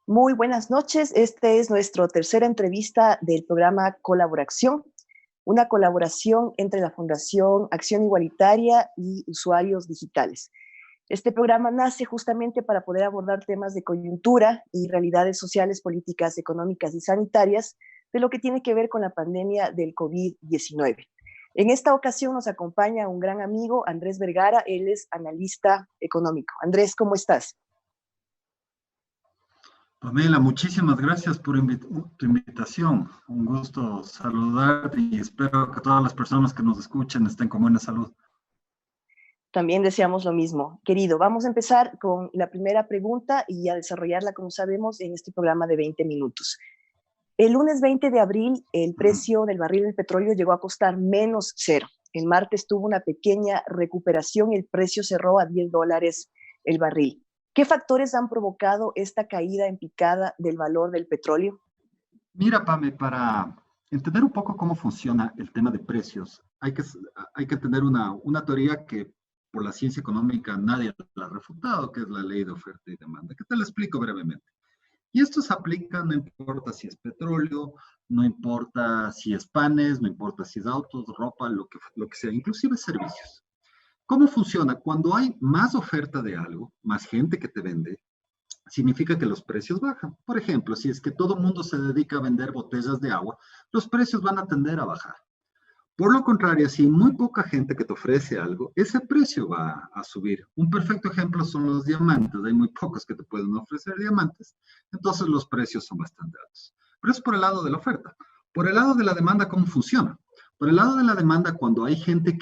Muy buenas noches. Este es nuestra tercera entrevista del programa Colaboración, una colaboración entre la Fundación Acción Igualitaria y Usuarios Digitales. Este programa nace justamente para poder abordar temas de coyuntura y realidades sociales, políticas, económicas y sanitarias de lo que tiene que ver con la pandemia del COVID-19. En esta ocasión nos acompaña un gran amigo, Andrés Vergara. Él es analista económico. Andrés, ¿cómo estás? Pamela, muchísimas gracias por tu invitación. Un gusto saludarte y espero que todas las personas que nos escuchen estén con buena salud. También deseamos lo mismo. Querido, vamos a empezar con la primera pregunta y a desarrollarla, como sabemos, en este programa de 20 minutos. El lunes 20 de abril, el precio del barril del petróleo llegó a costar menos cero. El martes tuvo una pequeña recuperación y el precio cerró a $10 el barril. ¿Qué factores han provocado esta caída en picada del valor del petróleo? Mira, Pame, para entender un poco cómo funciona el tema de precios, hay que tener una teoría que por la ciencia económica nadie la ha refutado, que es la ley de oferta y demanda, que te la explico brevemente. Y esto se aplica, no importa si es petróleo, no importa si es panes, no importa si es autos, ropa, lo que sea, inclusive servicios. ¿Cómo funciona? Cuando hay más oferta de algo, más gente que te vende, significa que los precios bajan. Por ejemplo, si es que todo el mundo se dedica a vender botellas de agua, los precios van a tender a bajar. Por lo contrario, si hay muy poca gente que te ofrece algo, ese precio va a subir. Un perfecto ejemplo son los diamantes. Hay muy pocos que te pueden ofrecer diamantes, entonces los precios son bastante altos. Pero es por el lado de la oferta. Por el lado de la demanda, ¿cómo funciona? Por el lado de la demanda, cuando hay gente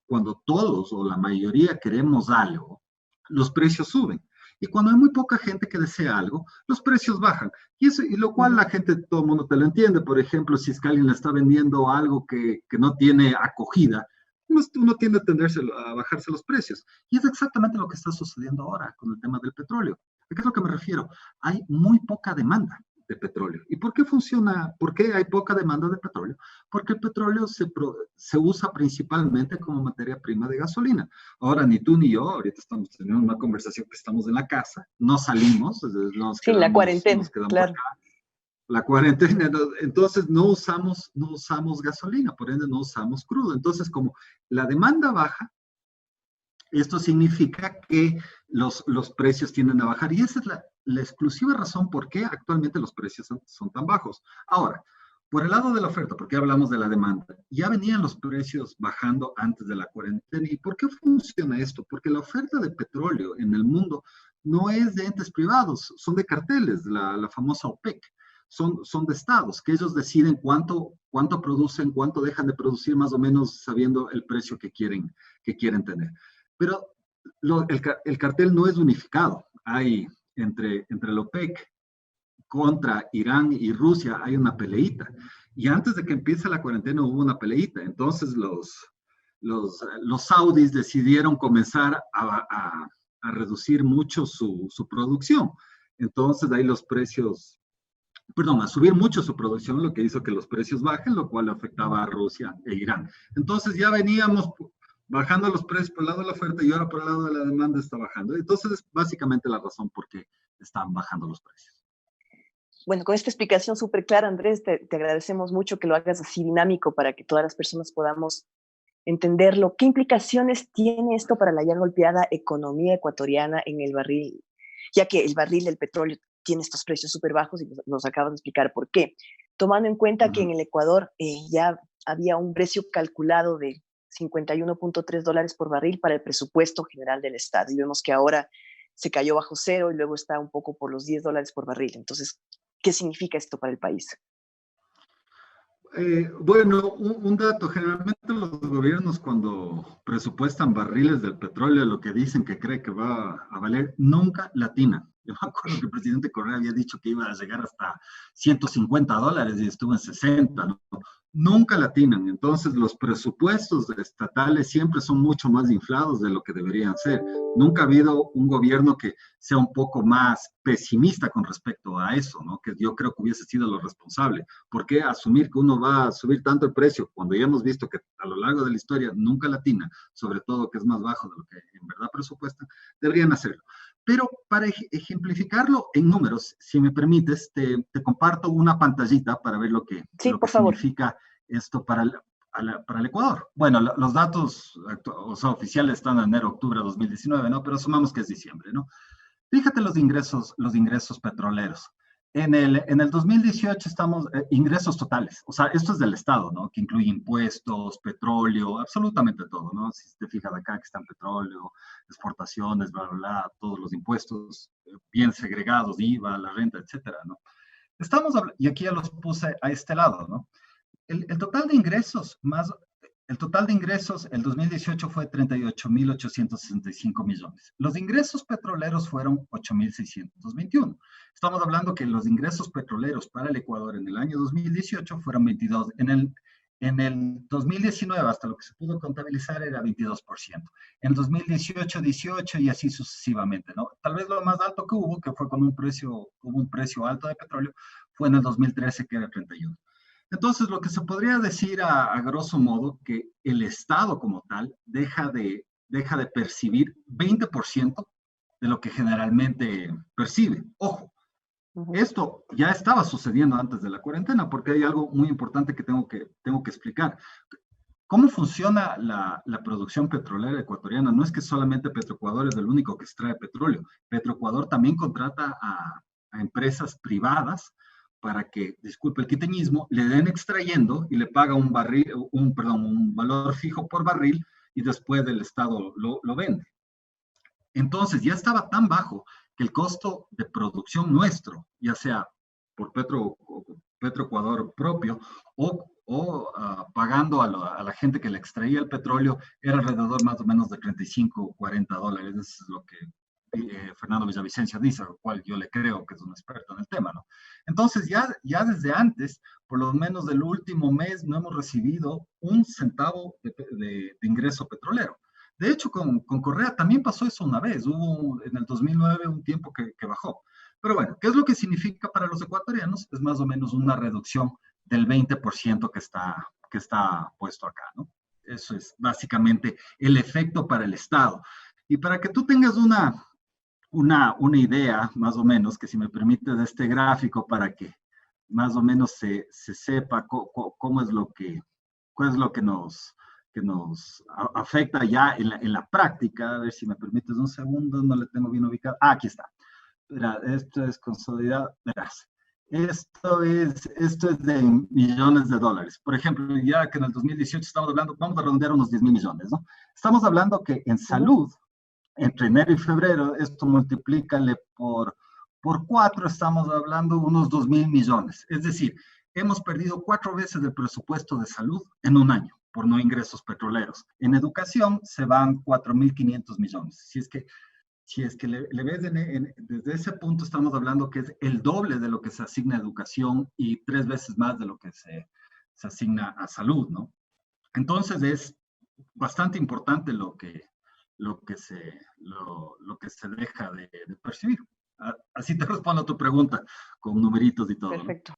cuando todos o la mayoría queremos algo, los precios suben. Y cuando hay muy poca gente que desea algo, los precios bajan. Y lo cual la gente, todo el mundo te lo entiende. Por ejemplo, si es que alguien le está vendiendo algo que no tiene acogida, uno tiende a tenderse a bajarse los precios. Y es exactamente lo que está sucediendo ahora con el tema del petróleo. ¿A qué es lo que me refiero? Hay muy poca demanda de petróleo. ¿Y por qué funciona? ¿Por qué hay poca demanda de petróleo? Porque el petróleo se usa principalmente como materia prima de gasolina. Ahora, ni tú ni yo, ahorita estamos teniendo una conversación que estamos en la casa, no salimos, Sí, la cuarentena, nos quedamos claro. acá. La cuarentena, entonces no usamos gasolina, por ende no usamos crudo. Entonces, como la demanda baja, esto significa que los precios tienden a bajar y esa es la exclusiva razón por qué actualmente los precios son tan bajos. Ahora, por el lado de la oferta, porque hablamos de la demanda, ya venían los precios bajando antes de la cuarentena. ¿Y por qué funciona esto? Porque la oferta de petróleo en el mundo no es de entes privados, son de carteles, la famosa OPEC. Son de estados, que ellos deciden cuánto producen, cuánto dejan de producir, más o menos sabiendo el precio que quieren tener. Pero el cartel no es unificado. Hay entre la OPEC contra Irán y Rusia, hay una peleita. Y antes de que empiece la cuarentena hubo una peleita. Entonces los saudis decidieron comenzar a reducir mucho su producción. Entonces ahí los precios, a subir mucho su producción, lo que hizo que los precios bajen, lo cual afectaba a Rusia e Irán. Entonces ya veníamos bajando los precios por el lado de la oferta y ahora por el lado de la demanda está bajando. Entonces es básicamente la razón por qué están bajando los precios. Bueno, con esta explicación súper clara, Andrés, te agradecemos mucho que lo hagas así dinámico para que todas las personas podamos entenderlo. ¿Qué implicaciones tiene esto para la ya golpeada economía ecuatoriana en el barril? Ya que el barril del petróleo tiene estos precios súper bajos y nos acabas de explicar por qué. Tomando en cuenta que en el Ecuador ya había un precio calculado de $51.3 por barril para el presupuesto general del Estado. Y vemos que ahora se cayó bajo cero y luego está un poco por los $10 por barril. Entonces, ¿qué significa esto para el país? Bueno, un dato, generalmente los gobiernos cuando presupuestan barriles del petróleo, lo que dicen que cree que va a valer, nunca latinan. Yo me acuerdo que el presidente Correa había dicho que iba a llegar hasta $150 y estuvo en 60, ¿no? nunca la atinan. Entonces, los presupuestos estatales siempre son mucho más inflados de lo que deberían ser. Nunca ha habido un gobierno que sea un poco más pesimista con respecto a eso, ¿no? Que yo creo que hubiese sido lo responsable. ¿Por qué asumir que uno va a subir tanto el precio cuando ya hemos visto que a lo largo de la historia nunca la atina, sobre todo que es más bajo de lo que en verdad presupuestan? Deberían hacerlo. Pero para ejemplificarlo en números, si me permites, te comparto una pantallita para ver Sí, lo que por favor. significa esto para el Ecuador. Bueno, los datos o sea, oficiales están en enero-octubre de 2019, ¿no? Pero asumamos que es diciembre, ¿no? Fíjate los ingresos petroleros. En el 2018 estamos, ingresos totales, o sea, esto es del Estado, ¿no? Que incluye impuestos, petróleo, absolutamente todo, ¿no? Si te fijas acá que están petróleo, exportaciones, bla, bla, bla, todos los impuestos bien segregados, IVA, la renta, etcétera, ¿no? Y aquí ya los puse a este lado, ¿no? El total de ingresos el 2018 fue 38.865 millones. Los ingresos petroleros fueron 8.621. Estamos hablando que los ingresos petroleros para el Ecuador en el año 2018 fueron 22. En el 2019, hasta lo que se pudo contabilizar, era 22%. En 2018, 18 y así sucesivamente, ¿no? Tal vez lo más alto que hubo, que fue con hubo un precio alto de petróleo, fue en el 2013, que era 31. Entonces, lo que se podría decir a grosso modo, que el Estado como tal deja de percibir 20% de lo que generalmente percibe. Ojo, esto ya estaba sucediendo antes de la cuarentena, porque hay algo muy importante que tengo que explicar. ¿Cómo funciona la producción petrolera ecuatoriana? No es que solamente Petroecuador es el único que extrae petróleo. Petroecuador también contrata a empresas privadas para que, disculpe el quiteñismo, le den extrayendo y le paga un valor fijo por barril y después el Estado lo vende. Entonces ya estaba tan bajo que el costo de producción nuestro, ya sea por Petroecuador propio o pagando a la gente que le extraía el petróleo, era alrededor más o menos de 35 o 40 dólares. Eso es lo que Fernando Villavicencio dice, lo cual yo le creo que es un experto en el tema, ¿no? Entonces, ya desde antes, por lo menos del último mes, no hemos recibido un centavo de ingreso petrolero. De hecho, con Correa también pasó eso una vez. Hubo en el 2009 un tiempo que bajó. Pero bueno, ¿qué es lo que significa para los ecuatorianos? Es más o menos una reducción del 20% que está puesto acá, ¿no? Eso es básicamente el efecto para el Estado. Y para que tú tengas una idea, más o menos, que si me permite, de este gráfico, para que más o menos se sepa cómo es cuál es lo que nos afecta ya en la práctica. A ver si me permites un segundo, no le tengo bien ubicado. Aquí está. Verá, esto es consolidado, verás. Esto es de millones de dólares. Por ejemplo, ya que en el 2018 estamos hablando, vamos a redondear unos 10 mil millones, ¿no? Estamos hablando que en salud, entre enero y febrero, esto multiplícale por 4, estamos hablando unos 2 mil millones. Es decir, hemos perdido 4 veces el presupuesto de salud en un año por no ingresos petroleros. En educación se van 4.500 millones. Si es que le ves desde ese punto, estamos hablando que es el doble de lo que se asigna a educación y 3 veces más de lo que se asigna a salud, ¿no? Entonces es bastante importante lo que se deja de percibir. Así te respondo a tu pregunta, con numeritos y todo, ¿no? Perfecto.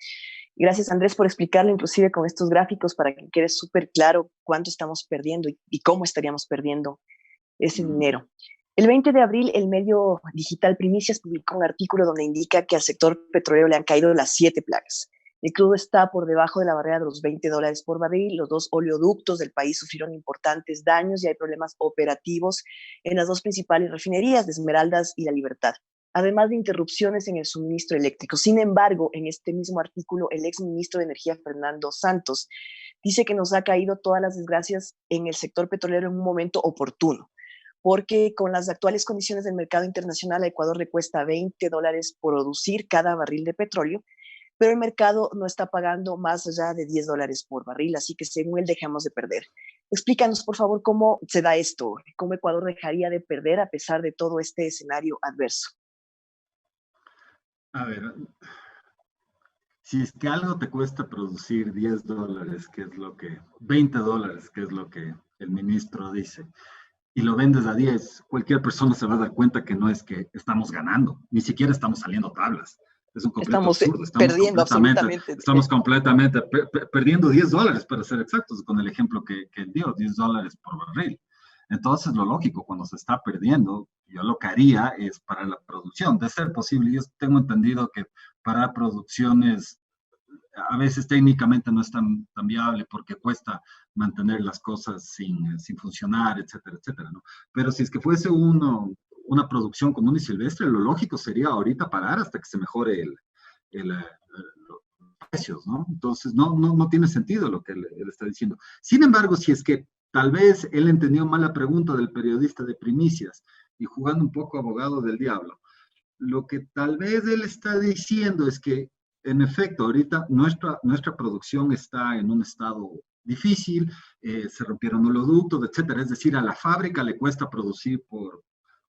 Gracias, Andrés, por explicarlo, inclusive con estos gráficos, para que quede súper claro cuánto estamos perdiendo y cómo estaríamos perdiendo ese dinero. El 20 de abril, el medio digital Primicias publicó un artículo donde indica que al sector petrolero le han caído las 7 plagas. El crudo está por debajo de la barrera de los $20 por barril. Los 2 oleoductos del país sufrieron importantes daños y hay problemas operativos en las 2 principales refinerías de Esmeraldas y La Libertad, además de interrupciones en el suministro eléctrico. Sin embargo, en este mismo artículo, el exministro de Energía, Fernando Santos, dice que nos ha caído todas las desgracias en el sector petrolero en un momento oportuno, porque con las actuales condiciones del mercado internacional a Ecuador le cuesta $20 producir cada barril de petróleo, pero el mercado no está pagando más allá de $10 por barril, así que según él dejamos de perder. Explícanos, por favor, cómo se da esto, cómo Ecuador dejaría de perder a pesar de todo este escenario adverso. A ver, Si es que algo te cuesta producir $10, que es lo que, $20, que es lo que el ministro dice, y lo vendes a 10, cualquier persona se va a dar cuenta que no es que estamos ganando, ni siquiera estamos saliendo tablas. Es un completo Estamos absurdo. perdiendo absolutamente. Estamos completamente perdiendo $10, para ser exactos, con el ejemplo que él dio, $10 por barril. Entonces, lo lógico, cuando se está perdiendo, yo lo que haría es para la producción. De ser posible, yo tengo entendido que para producciones a veces técnicamente no es tan viable porque cuesta mantener las cosas sin funcionar, etcétera, etcétera, ¿no? Pero si es que fuese una producción común y silvestre, lo lógico sería ahorita parar hasta que se mejore los precios, ¿no? Entonces, no tiene sentido lo que él está diciendo. Sin embargo, si es que tal vez él entendió mal la pregunta del periodista de Primicias y jugando un poco abogado del diablo, lo que tal vez él está diciendo es que, en efecto, ahorita nuestra producción está en un estado difícil, se rompieron oleoductos, etcétera. Es decir, a la fábrica le cuesta producir por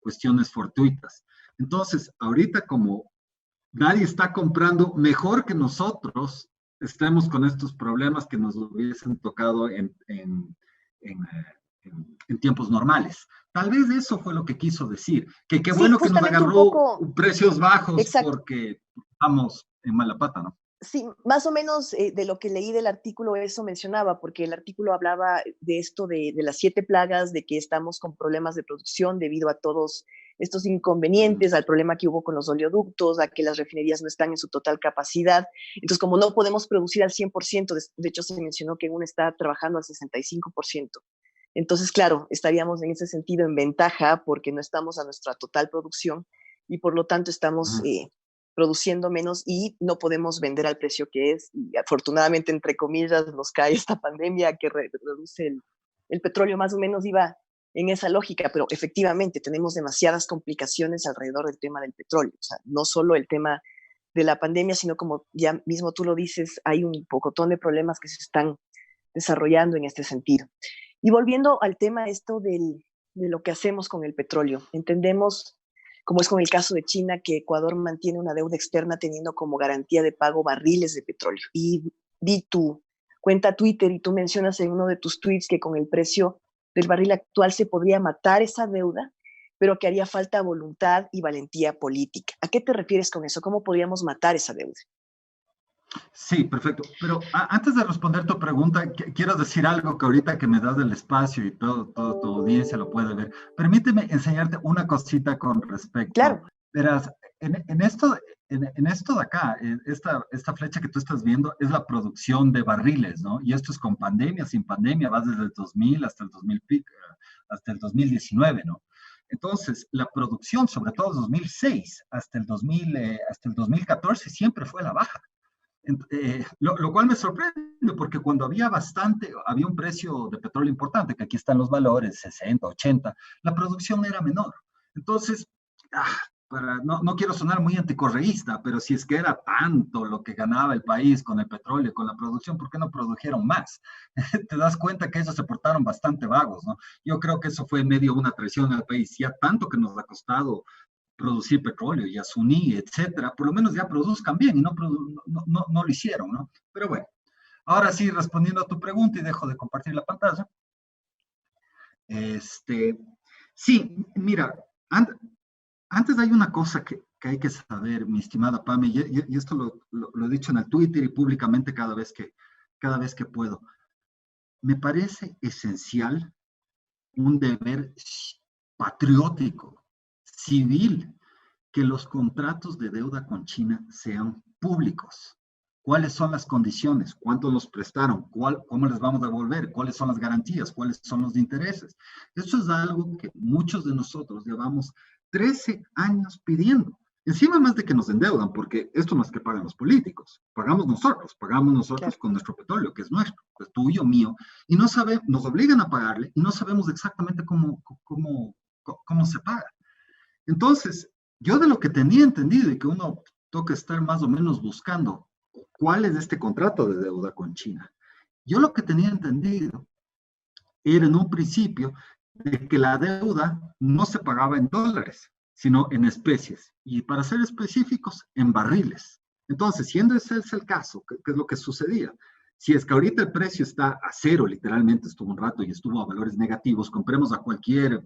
cuestiones fortuitas. Entonces, ahorita como nadie está comprando, mejor que nosotros estemos con estos problemas que nos hubiesen tocado en tiempos normales. Tal vez eso fue lo que quiso decir, que qué Sí, bueno que nos justamente un agarró poco, precios bajos exacto. porque estamos en mala pata, ¿no? Sí, más o menos de lo que leí del artículo eso mencionaba, porque el artículo hablaba de esto de las 7 plagas, de que estamos con problemas de producción debido a todos estos inconvenientes, al problema que hubo con los oleoductos, a que las refinerías no están en su total capacidad. Entonces, como no podemos producir al 100%, de hecho se mencionó que uno está trabajando al 65%. Entonces, claro, estaríamos en ese sentido en ventaja porque no estamos a nuestra total producción y por lo tanto estamos produciendo menos y no podemos vender al precio que es. Y afortunadamente, entre comillas, nos cae esta pandemia que reduce el petróleo, más o menos iba en esa lógica, pero efectivamente tenemos demasiadas complicaciones alrededor del tema del petróleo. O sea, no solo el tema de la pandemia, sino como ya mismo tú lo dices, hay un pocotón de problemas que se están desarrollando en este sentido. Y volviendo al tema esto de lo que hacemos con el petróleo, entendemos, como es con el caso de China, que Ecuador mantiene una deuda externa teniendo como garantía de pago barriles de petróleo. Y vi tu cuenta Twitter y tú mencionas en uno de tus tweets que con el precio del barril actual se podría matar esa deuda, pero que haría falta voluntad y valentía política. ¿A qué te refieres con eso? ¿Cómo podríamos matar esa deuda? Sí, perfecto. Pero antes de responder tu pregunta, quiero decir algo que ahorita que me das el espacio y todo tu audiencia lo puede ver. Permíteme enseñarte una cosita con respecto. Claro, Verás, en esto de acá, esta flecha que tú estás viendo es la producción de barriles, ¿no? Y esto es con pandemia, sin pandemia, va desde el 2000 hasta el 2000, hasta el 2019, ¿no? Entonces, la producción, sobre todo 2006 hasta el 2014, siempre fue a la baja. Lo cual me sorprende porque cuando había un precio de petróleo importante, que aquí están los valores, 60, 80, la producción era menor. Entonces, no quiero sonar muy anticorreísta, pero si es que era tanto lo que ganaba el país con el petróleo, con la producción, ¿por qué no produjeron más? Te das cuenta que ellos se portaron bastante vagos, ¿no? Yo creo que eso fue medio una traición al país, ya tanto que nos ha costado producir petróleo, Yasuní, etcétera, por lo menos ya produzcan bien y no lo hicieron, ¿no? Pero bueno, ahora sí, respondiendo a tu pregunta y dejo de compartir la pantalla. Sí, mira, antes hay una cosa que hay que saber, mi estimada Pame, y esto lo he dicho en el Twitter y públicamente cada vez que puedo. Me parece esencial un deber patriótico, civil, que los contratos de deuda con China sean públicos. ¿Cuáles son las condiciones? ¿Cuánto nos prestaron? ¿Cómo les vamos a devolver? ¿Cuáles son las garantías? ¿Cuáles son los intereses? Eso es algo que muchos de nosotros llevamos 13 años pidiendo. Encima más de que nos endeudan, porque esto no es que pagan los políticos, pagamos nosotros claro. con nuestro petróleo, que es nuestro, es tuyo, mío, y no nos obligan a pagarle y no sabemos exactamente cómo se paga. Entonces, yo de lo que tenía entendido y que uno toca estar más o menos buscando cuál es este contrato de deuda con China, yo lo que tenía entendido era en un principio de que la deuda no se pagaba en dólares, sino en especies. Y para ser específicos, en barriles. Entonces, siendo ese es el caso, ¿qué es lo que sucedía? Si es que ahorita el precio está a cero, literalmente estuvo un rato y estuvo a valores negativos, compremos a cualquier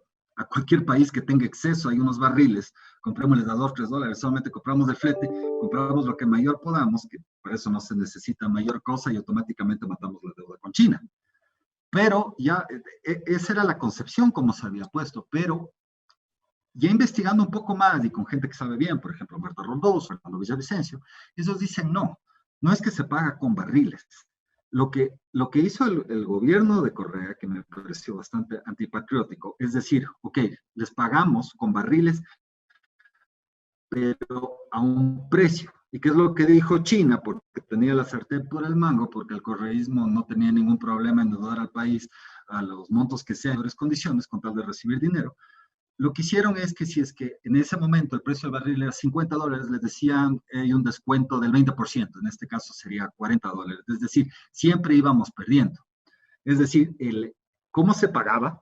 país que tenga exceso, hay unos barriles, comprémosles a $2, $3, solamente compramos el flete, compramos lo que mayor podamos, que para eso no se necesita mayor cosa y automáticamente matamos la deuda con China. Pero ya, esa era la concepción como se había puesto, pero ya investigando un poco más y con gente que sabe bien, por ejemplo, Marta Roldós, Fernando Villavicencio, ellos dicen no, no es que se paga con barriles. Lo que hizo el gobierno de Correa, que me pareció bastante antipatriótico, es decir, ok, les pagamos con barriles, pero a un precio. ¿Y qué es lo que dijo China? Porque tenía la sartén por el mango, porque el correísmo no tenía ningún problema en deudar al país a los montos que sean, en mejores condiciones, con tal de recibir dinero. Lo que hicieron es que si es que en ese momento el precio del barril era $50, les decían hay un descuento del 20%, en este caso sería $40, es decir, siempre íbamos perdiendo. Es decir, cómo se pagaba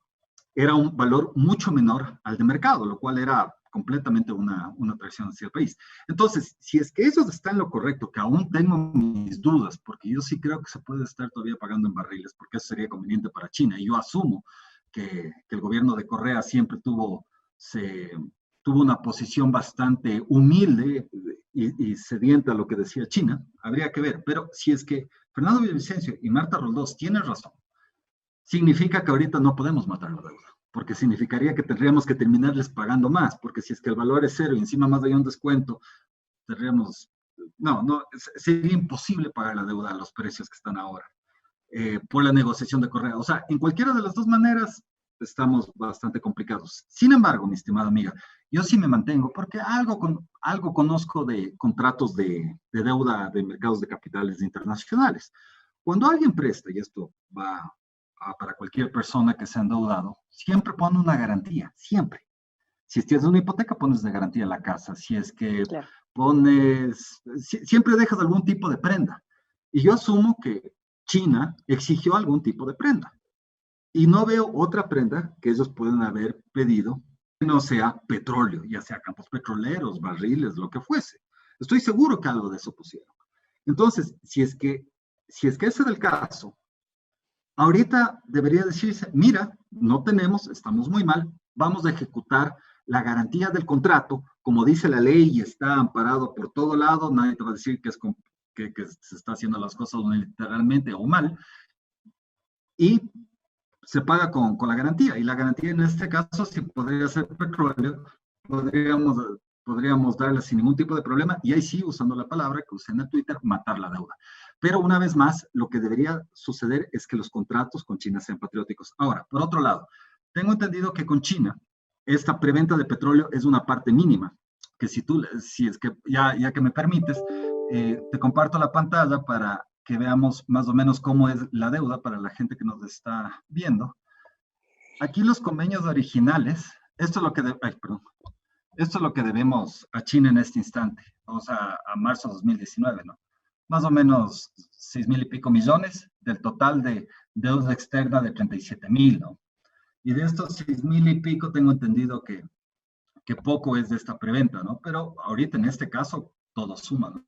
era un valor mucho menor al de mercado, lo cual era completamente una atracción hacia el país. Entonces, si es que eso está en lo correcto, que aún tengo mis dudas, porque yo sí creo que se puede estar todavía pagando en barriles, porque eso sería conveniente para China, y yo asumo que el gobierno de Correa siempre tuvo una posición bastante humilde y sedienta a lo que decía China, habría que ver. Pero si es que Fernando Villavicencio y Marta Roldós tienen razón, significa que ahorita no podemos matar la deuda, porque significaría que tendríamos que terminarles pagando más, porque si es que el valor es cero y encima más hay un descuento, tendríamos, no, sería imposible pagar la deuda a los precios que están ahora, por la negociación de Correa. O sea, en cualquiera de las dos maneras estamos bastante complicados. Sin embargo, mi estimada amiga, yo sí me mantengo porque algo conozco de contratos de deuda de mercados de capitales internacionales. Cuando alguien presta, y esto va para cualquier persona que se ha endeudado, siempre pone una garantía, siempre. Si tienes una hipoteca, pones de garantía la casa. Si es que Claro. siempre dejas algún tipo de prenda. Y yo asumo que China exigió algún tipo de prenda. Y no veo otra prenda que ellos pueden haber pedido que no sea petróleo, ya sea campos petroleros, barriles, lo que fuese. Estoy seguro que algo de eso pusieron. Entonces, si es que ese es el caso, ahorita debería decirse, mira, no tenemos, estamos muy mal, vamos a ejecutar la garantía del contrato, como dice la ley y está amparado por todo lado, nadie te va a decir que se está haciendo las cosas literalmente o mal, y se paga con la garantía. Y la garantía en este caso, si podría ser petróleo, podríamos darle sin ningún tipo de problema, y ahí sí, usando la palabra que usé en el Twitter, matar la deuda. Pero una vez más, lo que debería suceder es que los contratos con China sean patrióticos. Ahora, por otro lado, tengo entendido que con China, esta preventa de petróleo es una parte mínima, que si es que ya que me permites, te comparto la pantalla para que veamos más o menos cómo es la deuda para la gente que nos está viendo. Aquí los convenios originales, esto es lo que debemos a China en este instante, vamos a marzo de 2019, ¿no? Más o menos 6,000 y pico millones del total de deuda externa de 37,000, ¿no? Y de estos 6,000 y pico tengo entendido que poco es de esta preventa, ¿no? Pero ahorita en este caso todo suma, ¿no?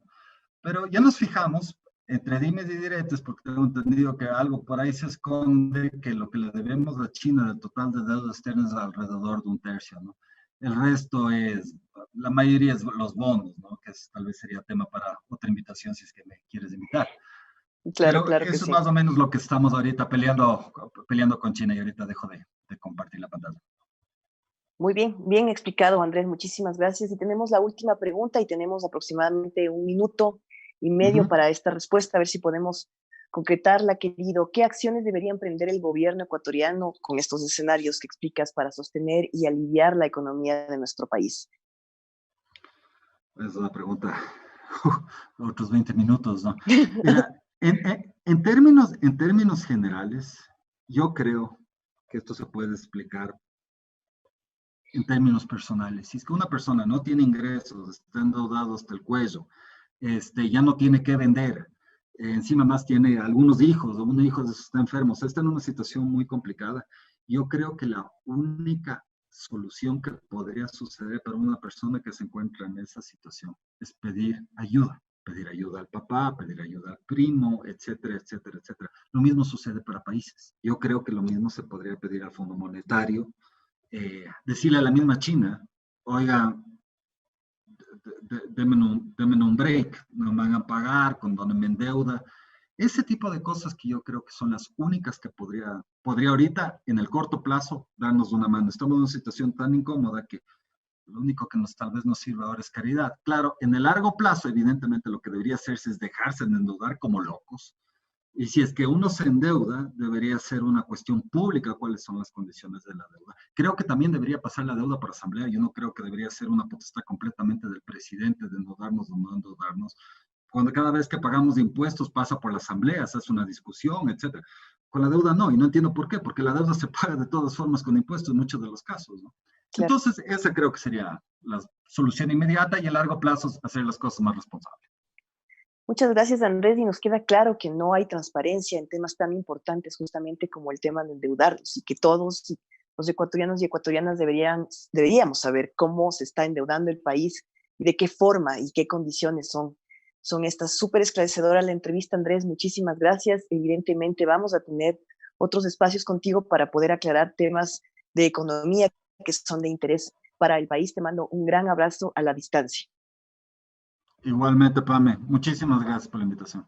Pero ya nos fijamos, entre dimes y diretes, porque tengo entendido que algo por ahí se esconde, que lo que le debemos a China del total de deuda externa es alrededor de un tercio, ¿no? El resto la mayoría es los bonos, ¿no? Que tal vez sería tema para otra invitación si es que me quieres invitar. Claro, Pero claro que eso es sí. más o menos lo que estamos ahorita peleando con China, y ahorita dejo de compartir la pantalla. Muy bien, bien explicado, Andrés. Muchísimas gracias. Y tenemos la última pregunta y tenemos aproximadamente 1 minuto y medio para esta respuesta, a ver si podemos concretarla, querido. ¿Qué acciones debería emprender el gobierno ecuatoriano con estos escenarios que explicas para sostener y aliviar la economía de nuestro país? Es una pregunta, otros 20 minutos, ¿no? Mira, en términos generales, yo creo que esto se puede explicar en términos personales. Si es que una persona no tiene ingresos, está endeudado hasta el cuello, ya no tiene que vender, encima más tiene algunos hijos, o un hijo está enfermo, o sea, está en una situación muy complicada, yo creo que la única solución que podría suceder para una persona que se encuentra en esa situación es pedir ayuda. pedir ayuda al papá, pedir ayuda al primo, etcétera, etcétera, etcétera. Lo mismo sucede para países. Yo creo que lo mismo se podría pedir al Fondo Monetario, decirle a la misma China, oiga, denme un break, no me van a pagar, condónenme en deuda. Ese tipo de cosas que yo creo que son las únicas que podría ahorita, en el corto plazo, darnos una mano. Estamos en una situación tan incómoda que lo único que tal vez nos sirve ahora es caridad. Claro, en el largo plazo, evidentemente, lo que debería hacerse es dejarse de endeudar como locos. Y si es que uno se endeuda, debería ser una cuestión pública cuáles son las condiciones de la deuda. Creo que también debería pasar la deuda por asamblea. Yo no creo que debería ser una potestad completamente del presidente de endeudarnos o no endeudarnos. Cuando cada vez que pagamos impuestos pasa por la asamblea, se hace una discusión, etcétera. Con la deuda no, y no entiendo por qué, porque la deuda se paga de todas formas con impuestos en muchos de los casos, ¿no? Claro. Entonces, esa creo que sería la solución inmediata y a largo plazo hacer las cosas más responsables. Muchas gracias, Andrés, y nos queda claro que no hay transparencia en temas tan importantes justamente como el tema de endeudarnos y que todos los ecuatorianos y ecuatorianas deberíamos saber cómo se está endeudando el país y de qué forma y qué condiciones son estas. Súper esclarecedora la entrevista, Andrés, muchísimas gracias. Evidentemente vamos a tener otros espacios contigo para poder aclarar temas de economía que son de interés para el país. Te mando un gran abrazo a la distancia. Igualmente, Pame, muchísimas gracias por la invitación.